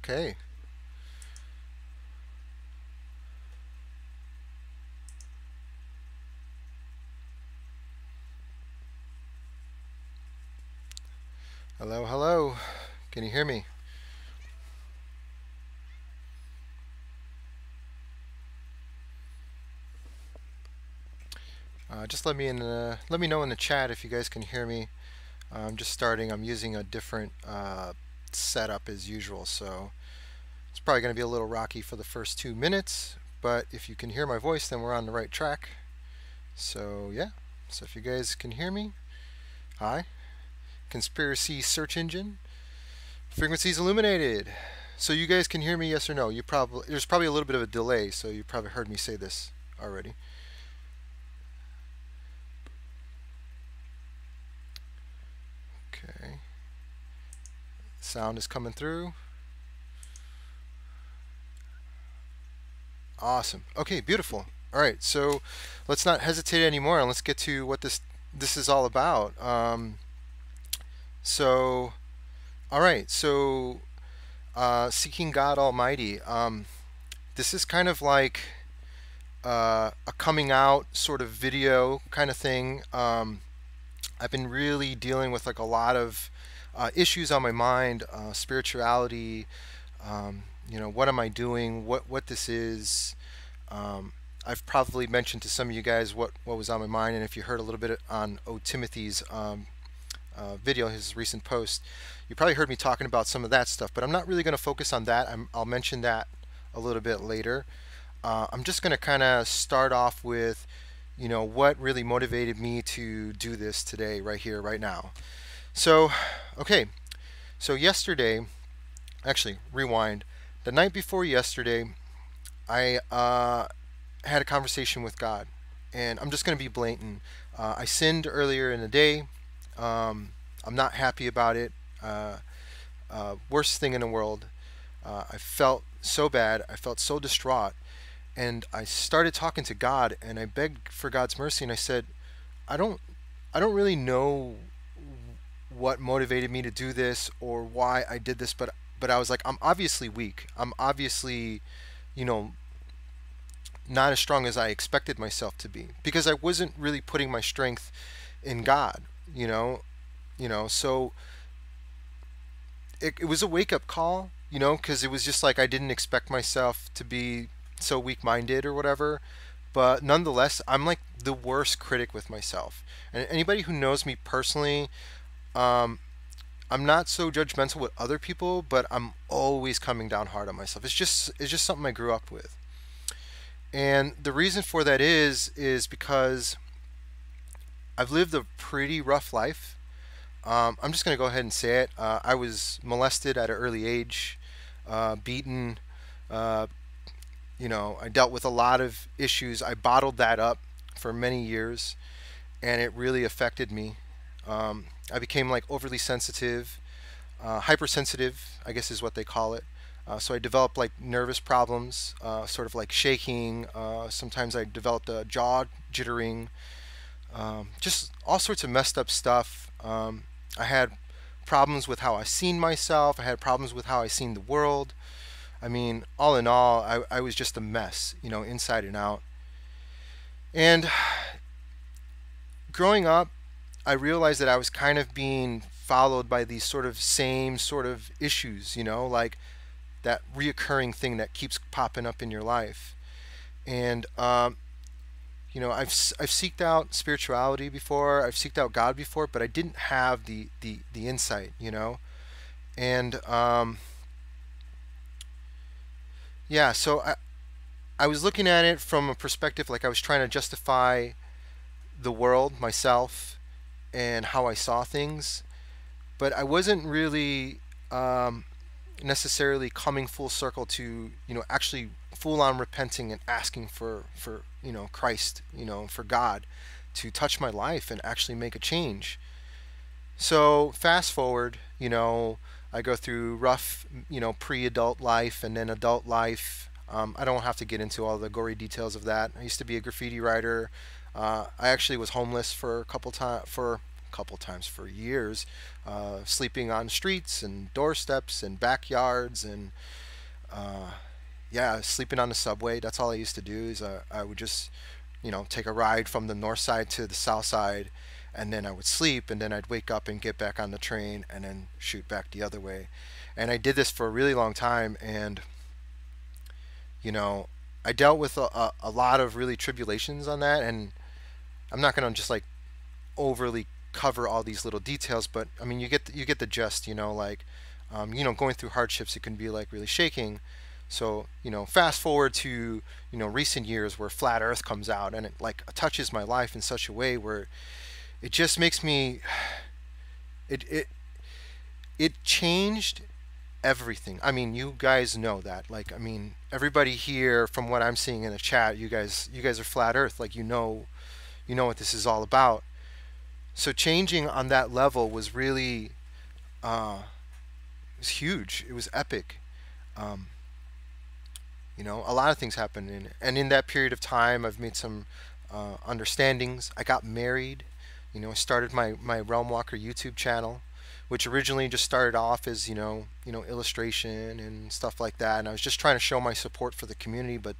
Okay. Hello, hello. Can you hear me? Just let me in. Let me know in the chat if you guys can hear me. I'm just starting. I'm using a different setup as usual, so it's probably going to be a little rocky for the first 2 minutes. But if you can hear my voice, then we're on the right track. So yeah. So if you guys can hear me, hi. Conspiracy search engine. Frequencies illuminated. So you guys can hear me, yes or no? There's probably a little bit of a delay, so you probably heard me say this already. Okay. Sound is coming through. Awesome. Okay, beautiful. All right, so let's not hesitate anymore and let's get to what this is all about. So, all right, so seeking God Almighty. This is kind of like a coming out sort of video kind of thing. I've been really dealing with like a lot of issues on my mind, spirituality. What am I doing? What this is? I've probably mentioned to some of you guys what was on my mind, and if you heard a little bit on Timothy's video, his recent post, you probably heard me talking about some of that stuff. But I'm not really going to focus on that. I'll mention that a little bit later. I'm just going to kind of start off with, what really motivated me to do this today, right here, right now. So, okay. So yesterday, actually, rewind. The night before yesterday, I had a conversation with God, and I'm just going to be blatant. I sinned earlier in the day. I'm not happy about it. Worst thing in the world. I felt so bad. I felt so distraught, and I started talking to God, and I begged for God's mercy, and I said, I don't, I don't really know what motivated me to do this or why I did this, but I was like, I'm obviously weak. I'm obviously, you know, not as strong as I expected myself to be because I wasn't really putting my strength in God, you know, so it was a wake up call, because it was just like I didn't expect myself to be so weak minded or whatever. But nonetheless, I'm like the worst critic with myself. And anybody who knows me personally, um, I'm not so judgmental with other people, but I'm always coming down hard on myself. It's just something I grew up with. And the reason for that is because I've lived a pretty rough life. I'm just going to go ahead and say it. I was molested at an early age, beaten. Uh, I dealt with a lot of issues. I bottled that up for many years, and it really affected me. I became like overly sensitive, hypersensitive, I guess is what they call it. So I developed like nervous problems, sort of like shaking. Sometimes I developed a jaw jittering, just all sorts of messed up stuff. I had problems with how I seen myself. I had problems with how I seen the world. I mean, all in all, I was just a mess, inside and out. And growing up, I realized that I was kind of being followed by these sort of same sort of issues, like that reoccurring thing that keeps popping up in your life. And I've seeked out spirituality before, I've seeked out God before, but I didn't have the insight, And yeah, so I was looking at it from a perspective like I was trying to justify the world, myself, and how I saw things, but I wasn't really necessarily coming full circle to actually full on repenting and asking for Christ, for God to touch my life and actually make a change. So fast forward, I go through rough, pre-adult life and then adult life. I don't have to get into all the gory details of that. I used to be a graffiti writer. I actually was homeless for a couple times for years, sleeping on streets and doorsteps and backyards and uh, yeah, sleeping on the subway. That's all I used to do. Is I would just take a ride from the north side to the south side, and then I would sleep, and then I'd wake up and get back on the train, and then shoot back the other way. And I did this for a really long time, and you know, I dealt with a lot of really tribulations on that, and I'm not gonna just like overly cover all these little details, but I mean, you get the gist. Like, going through hardships, it can be like really shaking. So, fast forward to recent years where flat Earth comes out, and it like touches my life in such a way where it just makes me it it it changed everything. I mean, you guys know that. Like, I mean, everybody here, from what I'm seeing in the chat, you guys are flat Earth. Like, you know what this is all about. So changing on that level was really uh, it was huge. It was epic. Um, a lot of things happened and in that period of time, I've made some understandings. I got married. I started my Realm Walker YouTube channel, which originally just started off as illustration and stuff like that. And I was just trying to show my support for the community, but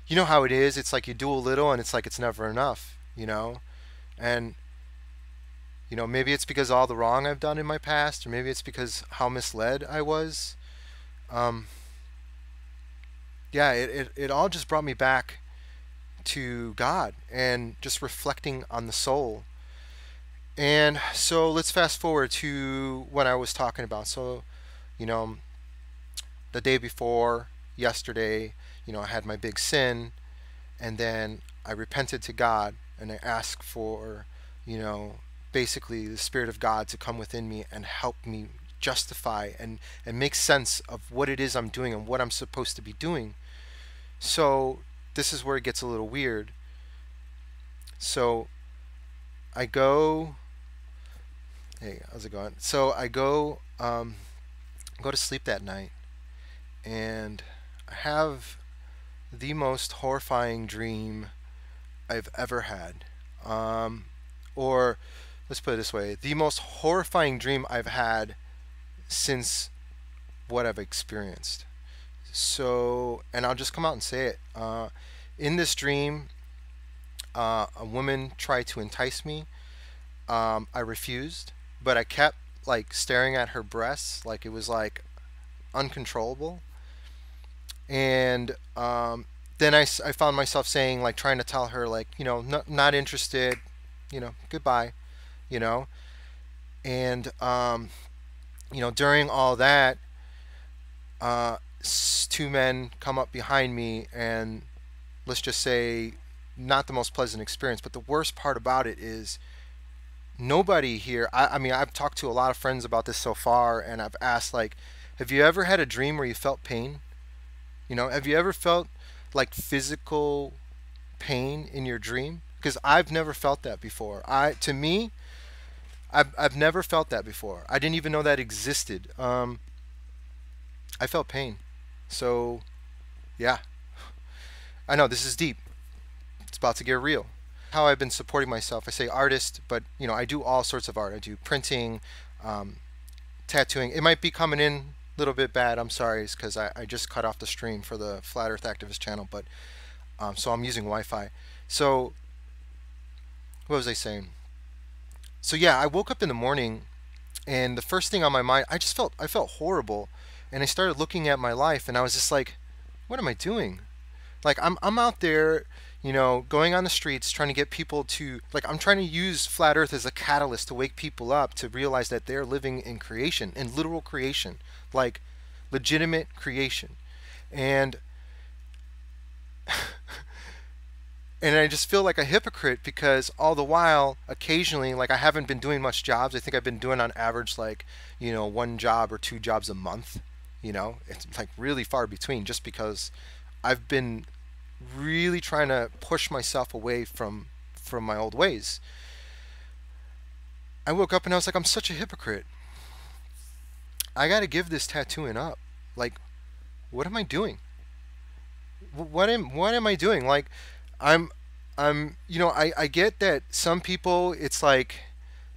you know how it is. It's like you do a little, and it's like it's never enough. And maybe it's because all the wrong I've done in my past, or maybe it's because how misled I was. Um, yeah, it all just brought me back to God and just reflecting on the soul. And so let's fast forward to what I was talking about. So, you know, the day before, yesterday, I had my big sin, and then I repented to God and I asked for, you know, basically the Spirit of God to come within me and help me justify and make sense of what it is I'm doing and what I'm supposed to be doing. So this is where it gets a little weird. So I go, hey, how's it going? So I go to sleep that night, and I have the most horrifying dream I've ever had. Um, or let's put it this way, the most horrifying dream I've had since what I've experienced. So, and I'll just come out and say it. In this dream, a woman tried to entice me. I refused, but I kept like staring at her breasts, like it was like uncontrollable. And then I found myself saying, like, trying to tell her, like, not interested, goodbye, you know. And during all that, two men come up behind me, and let's just say, not the most pleasant experience. But the worst part about it is nobody here. I mean, I've talked to a lot of friends about this so far, and I've asked, like, have you ever had a dream where you felt pain? Have you ever felt like physical pain in your dream? Because I've never felt that before. To me, I've never felt that before. I didn't even know that existed. I felt pain. So, yeah, I know this is deep. It's about to get real. How I've been supporting myself. I say artist, but I do all sorts of art. I do printing, um, tattooing. It might be coming in a little bit bad. I'm sorry, it's because I just cut off the stream for the Flat Earth Activist channel, but so I'm using Wi-Fi. So what was I saying? So yeah, I woke up in the morning, and the first thing on my mind, I felt horrible, and I started looking at my life, and I was just like, what am I doing? Like, I'm out there, going on the streets trying to get people to, like, I'm trying to use flat earth as a catalyst to wake people up to realize that they're living in creation, in literal creation, like legitimate creation. And and I just feel like a hypocrite because all the while, occasionally, like, I haven't been doing much jobs. I think I've been doing on average like, one job or two jobs a month. It's like really far between, just because I've been really trying to push myself away from my old ways. I woke up and I was like, I'm such a hypocrite. I got to give this tattooing up. Like, what am I doing? What am I doing? Like, I'm I get that some people, it's like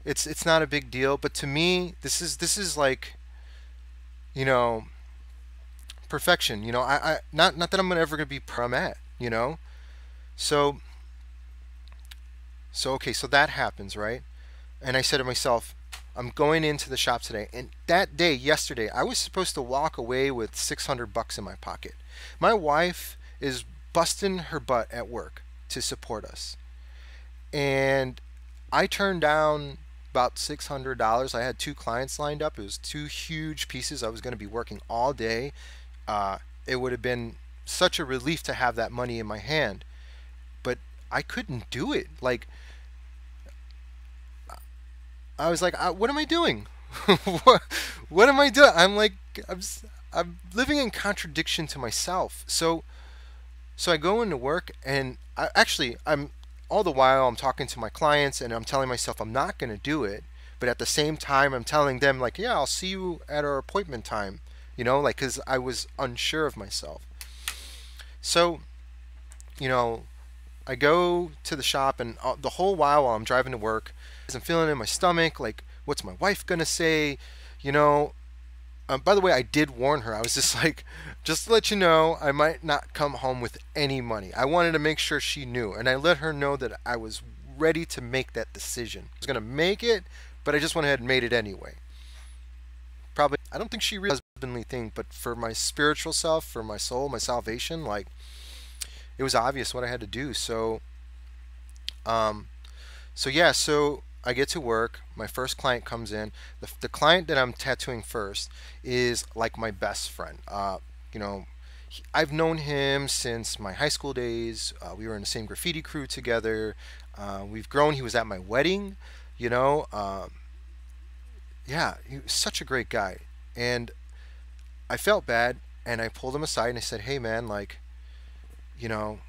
It's not a big deal, but to me, this is like, you know, perfection. I not that I'm ever gonna be where I'm at. So okay, so that happens, right? And I said to myself, I'm going into the shop today. And that day, yesterday, I was supposed to walk away with $600 in my pocket. My wife is busting her butt at work to support us. And I turned down about $600. I had two clients lined up. It was two huge pieces. I was going to be working all day. It would have been such a relief to have that money in my hand, but I couldn't do it. Like, I was like, what am I doing? what, what am I doing? I'm like, I'm living in contradiction to myself. So I go into work, and I'm all the while I'm talking to my clients, and I'm telling myself I'm not going to do it, but at the same time I'm telling them like, yeah, I'll see you at our appointment time, like cuz I was unsure of myself. So, you know, I go to the shop, and the whole while I'm driving to work, I'm feeling in my stomach like, what's my wife going to say? You know, by the way, I did warn her. I was just like, just to let you know, I might not come home with any money. I wanted to make sure she knew. And I let her know that I was ready to make that decision. I was going to make it, but I just went ahead and made it anyway. Probably, I don't think she realized the husbandly thing, but for my spiritual self, for my soul, my salvation, like, it was obvious what I had to do. Um, so I get to work. My first client comes in. The client that I'm tattooing first is like my best friend. You know, I've known him since my high school days. We were in the same graffiti crew together. We've grown. He was at my wedding. You know, yeah, he was such a great guy. And I felt bad, and I pulled him aside and I said, "Hey, man, like, you know,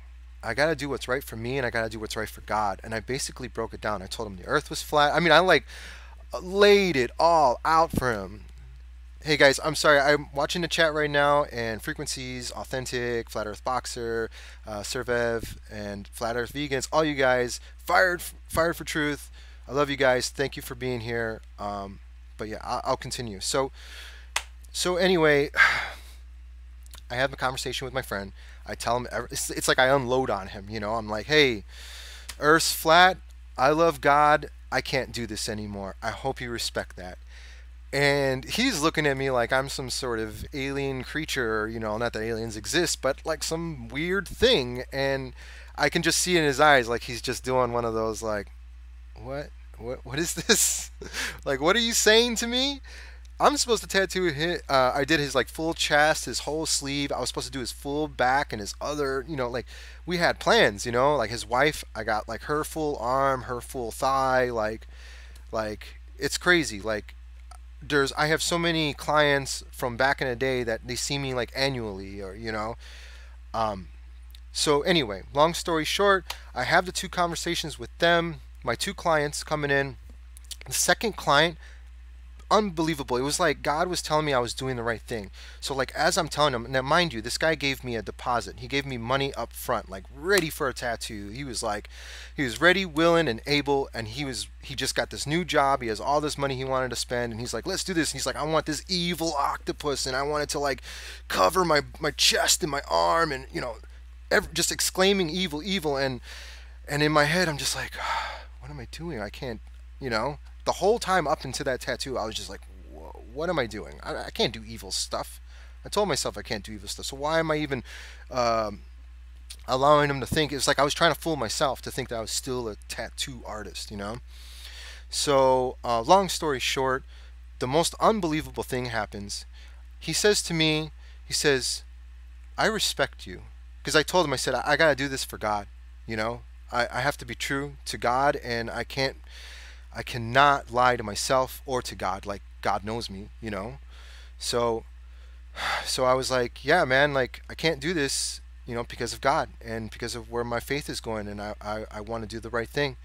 I got to do what's right for me, and I got to do what's right for God." And I basically broke it down. I told him the earth was flat. I mean, I like laid it all out for him. Hey guys, I'm sorry. I'm watching the chat right now, and Frequencies, Authentic, Flat Earth Boxer, Survev, and Flat Earth Vegans, all you guys, fired for truth. I love you guys. Thank you for being here. But yeah, I'll continue. So anyway, I have a conversation with my friend. I tell him, it's like I unload on him. I'm like, hey, Earth's flat. I love God. I can't do this anymore. I hope you respect that. And he's looking at me like I'm some sort of alien creature, not that aliens exist, but like some weird thing. And I can just see in his eyes like he's just doing one of those like, what? What is this? Like, what are you saying to me? I'm supposed to tattoo his. I did his like full chest, his whole sleeve. I was supposed to do his full back and his other. Like we had plans. Like his wife. I got like her full arm, her full thigh. Like it's crazy. Like I have so many clients from back in the day that they see me like annually, or Um. So anyway, long story short, I have the two conversations with them. My two clients coming in. The second client, unbelievable. It was like God was telling me I was doing the right thing. So like as I'm telling him, now mind you, this guy gave me a deposit. He gave me money up front, like ready for a tattoo. He was ready, willing, and able, and he just got this new job. He has all this money he wanted to spend, and he's like, let's do this. And he's like, I want this evil octopus, and I want it to like cover my chest and my arm, and just exclaiming evil, evil, and in my head I'm just like, what am I doing? I can't, the whole time up into that tattoo, I was just like, what am I doing? I can't do evil stuff. I told myself I can't do evil stuff. So why am I even um allowing him to think? It's like I was trying to fool myself to think that I was still a tattoo artist. So long story short, the most unbelievable thing happens. He says to me, he says, I respect you. Because I told him, I said, I got to do this for God. I have to be true to God, and I cannot lie to myself or to God. Like God knows me. So I was like, yeah, man, like I can't do this, because of God and because of where my faith is going, and I want to do the right thing.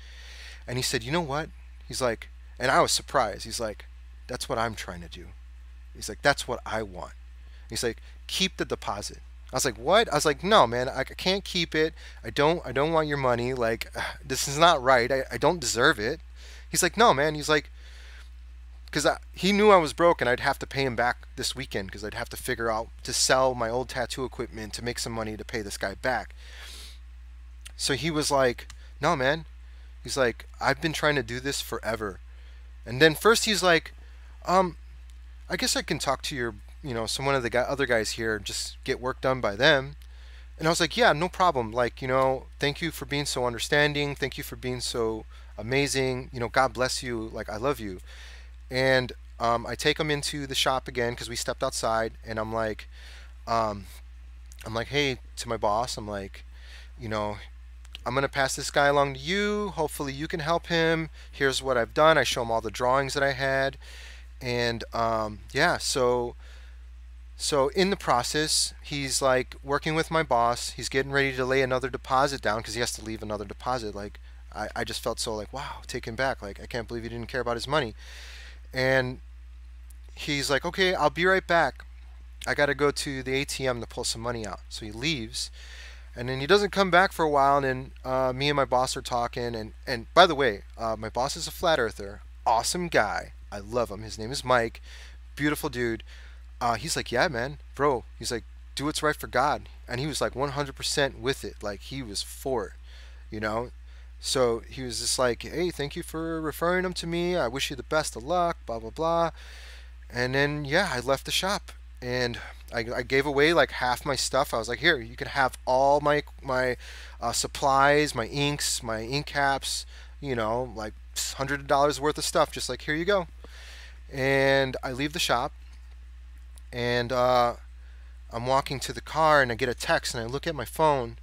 And he said, you know what? He's like, and I was surprised. He's like, that's what I'm trying to do. He's like, that's what I want. He's like, keep the deposit. I was like, what? I was like, no, man, I can't keep it. I don't want your money. Like, this is not right. I don't deserve it. He's like, no, man. He's like, because he knew I was broke and I'd have to pay him back this weekend because I'd have to figure out to sell my old tattoo equipment to make some money to pay this guy back. So he was like, no, man. He's like, I've been trying to do this forever. And then first he's like, um, I guess I can talk to your, some one of the other guys here, and just get work done by them. And I was like, yeah, no problem. Like, thank you for being so understanding. Thank you for being so amazing. God bless you. Like, I love you. And I take him into the shop again because we stepped outside, and um, I'm like, hey, to my boss, I'm like, you know, I'm gonna pass this guy along to you. Hopefully, you can help him. Here's what I've done. I show him all the drawings that I had, and yeah, so in the process, he's like working with my boss. He's getting ready to lay another deposit down because he has to leave another deposit. Like, I just felt so like, wow, taken back. Like, I can't believe he didn't care about his money. And he's like, okay, I'll be right back. I got to go to the ATM to pull some money out. So he leaves. And then he doesn't come back for a while. And then me and my boss are talking. And by the way, my boss is a flat earther. Awesome guy. I love him. His name is Mike. Beautiful dude. He's like, yeah, man, bro. He's like, do what's right for God. And he was like 100% with it. Like, he was for it, you know? So he was just like, hey, thank you for referring him to me. I wish you the best of luck, blah, blah, blah. And then, yeah, I left the shop. And I gave away like half my stuff. I was like, here, you can have all my supplies, my inks, my ink caps, like $100 worth of stuff. Just like, here you go. And I leave the shop, and I'm walking to the car, and I get a text, and I look at my phone,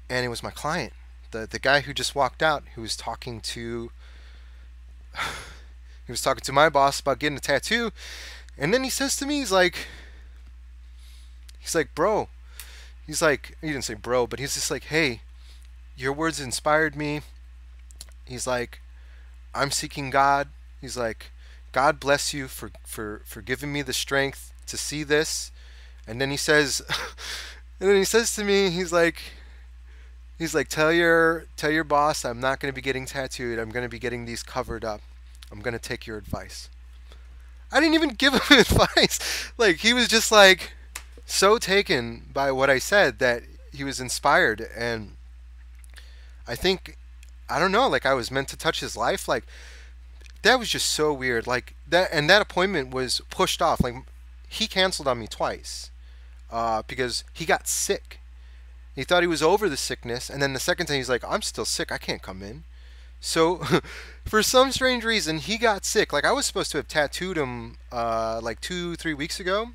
and it was my client, the guy who just walked out, who was talking to he was talking to my boss about getting a tattoo, and then he says to me, he's like, bro, he's like, he didn't say bro, but he's just like, hey, your words inspired me. He's like, I'm seeking God. He's like, God bless you for giving me the strength to see this. And then he says, and then he says to me, he's like, tell your boss I'm not going to be getting tattooed. I'm going to be getting these covered up. I'm going to take your advice. I didn't even give him advice. Like, he was just like so taken by what I said that he was inspired. And I think, I don't know, like I was meant to touch his life. Like, that was just so weird. Like that, and that appointment was pushed off. Like, he canceled on me twice because he got sick. He thought he was over the sickness, and then the second time he's like, I'm still sick. I can't come in. So, for some strange reason, he got sick. Like, I was supposed to have tattooed him like 2, 3 weeks ago,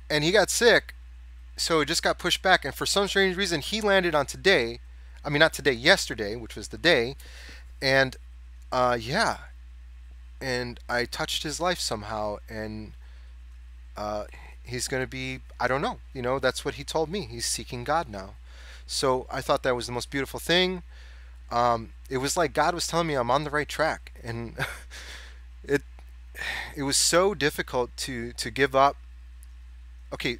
and he got sick, so it just got pushed back. And for some strange reason, he landed on today. I mean, not today, yesterday, which was the day. And yeah, and I touched his life somehow, and uh, he's going to be, I don't know, that's what he told me. He's seeking God now. So I thought that was the most beautiful thing. It was like God was telling me I'm on the right track, and it it was so difficult to give up. Okay,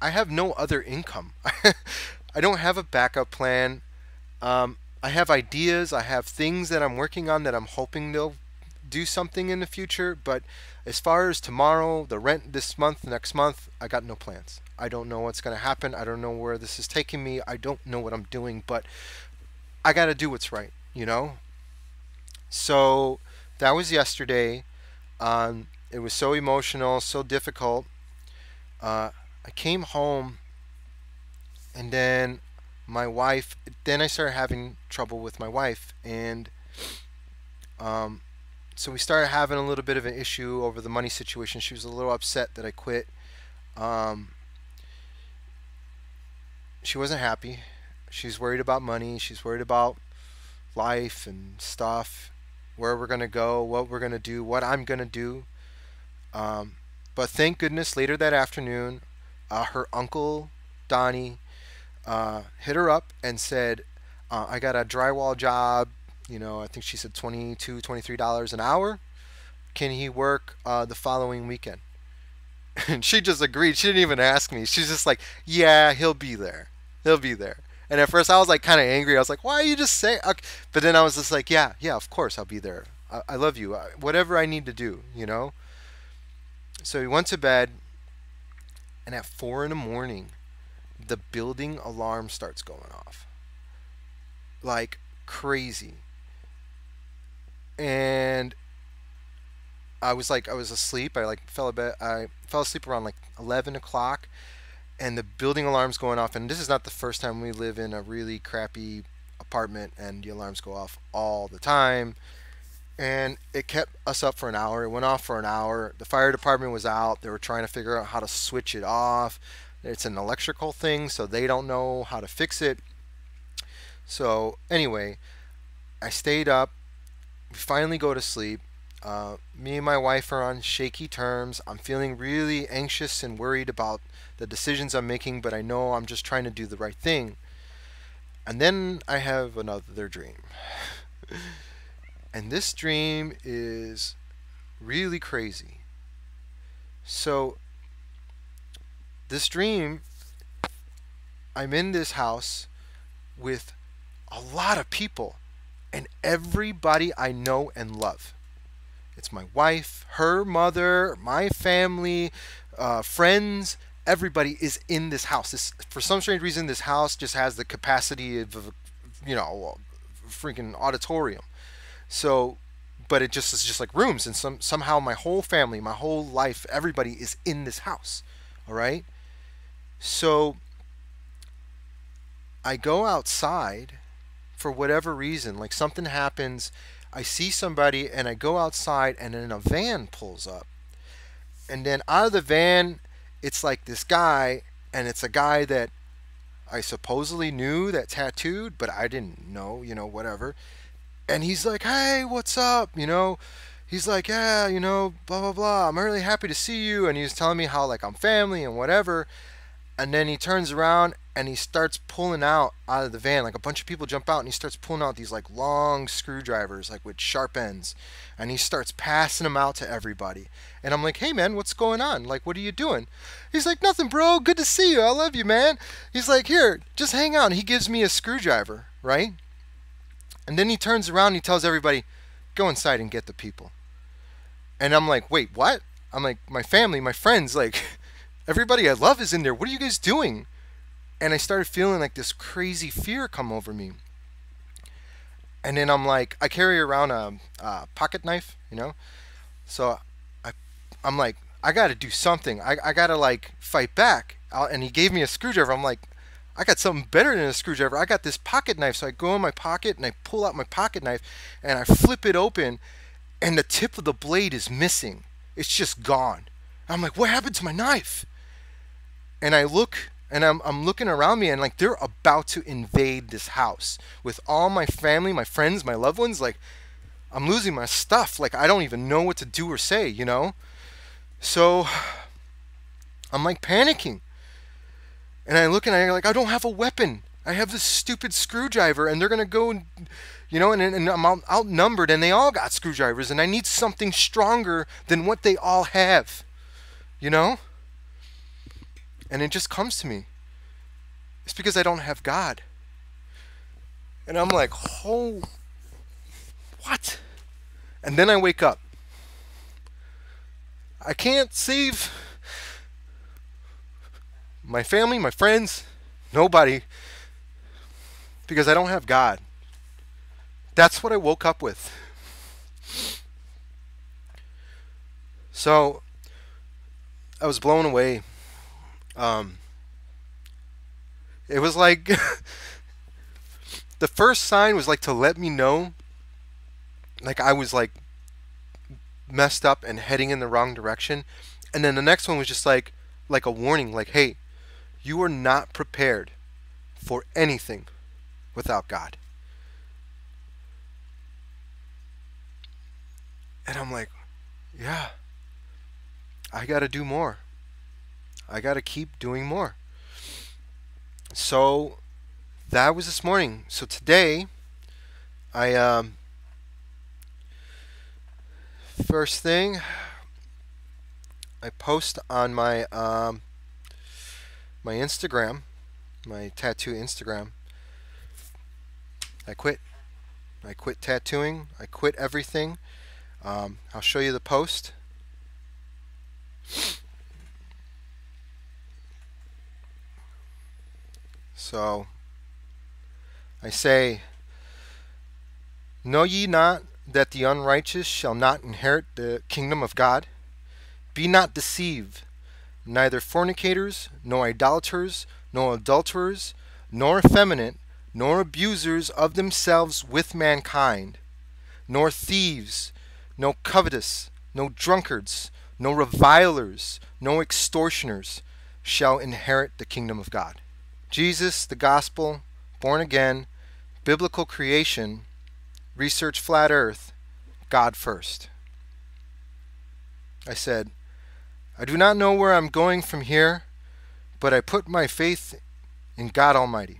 I have no other income. I don't have a backup plan. I have ideas. I have things that I'm working on that I'm hoping they'll do something in the future. But as far as tomorrow, the rent this month, next month, I got no plans. I don't know what's going to happen. I don't know where this is taking me. I don't know what I'm doing, but I got to do what's right. So that was yesterday. It was so emotional, so difficult. I came home, and then my wife, then I started having trouble with my wife, and um, so we started having a little bit of an issue over the money situation. She was a little upset that I quit. Um, she wasn't happy. She's worried about money. She's worried about life and stuff, where we're going to go, what we're going to do, what I'm going to do. Um, but thank goodness later that afternoon, her uncle, Donnie, hit her up and said, I got a drywall job. I think she said $22, $23 an hour. Can he work the following weekend? And she just agreed. She didn't even ask me. She's just like, yeah, he'll be there. He'll be there. And at first I was like kind of angry. I was like, why are you just saying? Okay. But then I was just like, yeah, yeah, of course I'll be there. I love you. Whatever I need to do, you know? So he went to bed, and at 4 in the morning, the building alarm starts going off. Like crazy. And I was asleep. I fell asleep around like 11 o'clock, and the building alarm's going off. And this is not the first time. We live in a really crappy apartment, and the alarms go off all the time. And it kept us up for an hour. It went off for an hour. The fire department was out. They were trying to figure out how to switch it off. It's an electrical thing, so they don't know how to fix it. So anyway, I stayed up. We finally go to sleep. Me and my wife are on shaky terms. I'm feeling really anxious and worried about the decisions I'm making, but I know I'm just trying to do the right thing. And then I have another dream. And this dream is really crazy. So, this dream, I'm in this house with a lot of people and everybody I know and love. It's my wife, her mother, my family, friends. Everybody is in this house. For some strange reason, this house just has the capacity of, a freaking auditorium. So, but it just is just like rooms, and somehow my whole family, my whole life, everybody is in this house. All right. So I go outside for whatever reason, like something happens. I see somebody, and I go outside, and then a van pulls up, and then out of the van, it's like this guy, and it's a guy that I supposedly knew that tattooed, but I didn't know, whatever. And he's like, hey, what's up? He's like, yeah, blah, blah, blah. I'm really happy to see you. And he was telling me how, like, I'm family and whatever. And then he turns around and he starts pulling out of the van. Like, a bunch of people jump out, and he starts pulling out these, like, long screwdrivers, like, with sharp ends. And he starts passing them out to everybody. And I'm like, hey, man, what's going on? Like, what are you doing? He's like, nothing, bro. Good to see you. I love you, man. He's like, here, just hang out. And he gives me a screwdriver, right? And then he turns around and he tells everybody, go inside and get the people. And I'm like, wait, what? I'm like, my family, my friends, like, everybody I love is in there. What are you guys doing? And I started feeling like this crazy fear come over me. And then I'm like, I carry around a pocket knife, So I'm like, I got to do something. I got to, like, fight back. And he gave me a screwdriver. I'm like, I got something better than a screwdriver. I got this pocket knife. So I go in my pocket and I pull out my pocket knife and I flip it open, and the tip of the blade is missing. It's just gone. I'm like, what happened to my knife? And I look, and I'm looking around me, and like they're about to invade this house with all my family, my friends, my loved ones. Like, I'm losing my stuff. Like, I don't even know what to do or say, So I'm like panicking. And I look, and I'm like, I don't have a weapon. I have this stupid screwdriver, and they're going to go, and I'm outnumbered, and they all got screwdrivers, and I need something stronger than what they all have, And it just comes to me. It's because I don't have God. And I'm like, oh, what? And then I wake up. I can't save my family, my friends, nobody, because I don't have God. That's what I woke up with. So I was blown away. It was like the first sign was like to let me know, like I was like messed up and heading in the wrong direction, and then the next one was just like a warning, like, hey, you are not prepared for anything without God. And I'm like, yeah, I got to do more. I got to keep doing more. So that was this morning. So today, I first thing, I post on my my Instagram, my tattoo Instagram. I quit. I quit tattooing. I quit everything. I'll show you the post. So I say, know ye not that the unrighteous shall not inherit the kingdom of God? Be not deceived, neither fornicators, nor idolaters, nor adulterers, nor effeminate, nor abusers of themselves with mankind, nor thieves, no covetous, no drunkards, no revilers, no extortioners shall inherit the kingdom of God. Jesus, the gospel, born again, biblical creation, research flat earth, God first. I said, I do not know where I'm going from here, but I put my faith in God Almighty.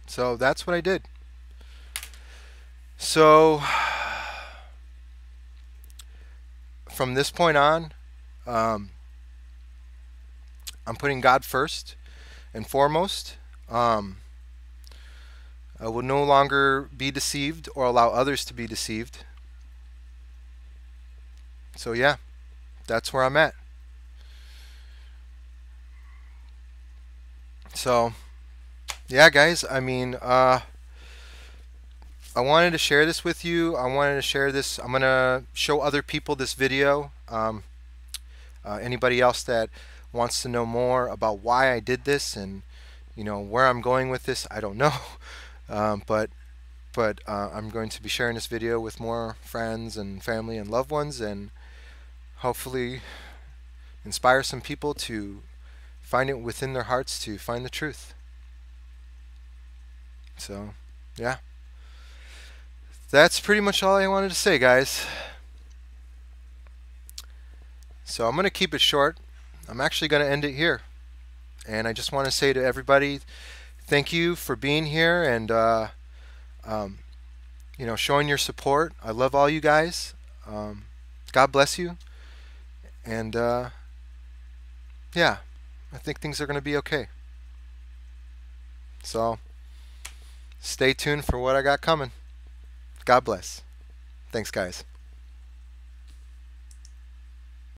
So that's what I did. So from this point on, I'm putting God first and foremost. I will no longer be deceived or allow others to be deceived. So yeah, that's where I'm at. So yeah, guys, I mean, I wanted to share this with you. I wanted to share this. I'm going to show other people this video. Anybody else that wants to know more about why I did this and where I'm going with this, I don't know. But I'm going to be sharing this video with more friends and family and loved ones, and hopefully inspire some people to find it within their hearts to find the truth. So yeah, that's pretty much all I wanted to say, guys. So I'm going to keep it short. I'm actually going to end it here, and I just want to say to everybody, thank you for being here and showing your support. I love all you guys. God bless you. And yeah, I think things are going to be okay. So stay tuned for what I got coming. God bless. Thanks, guys.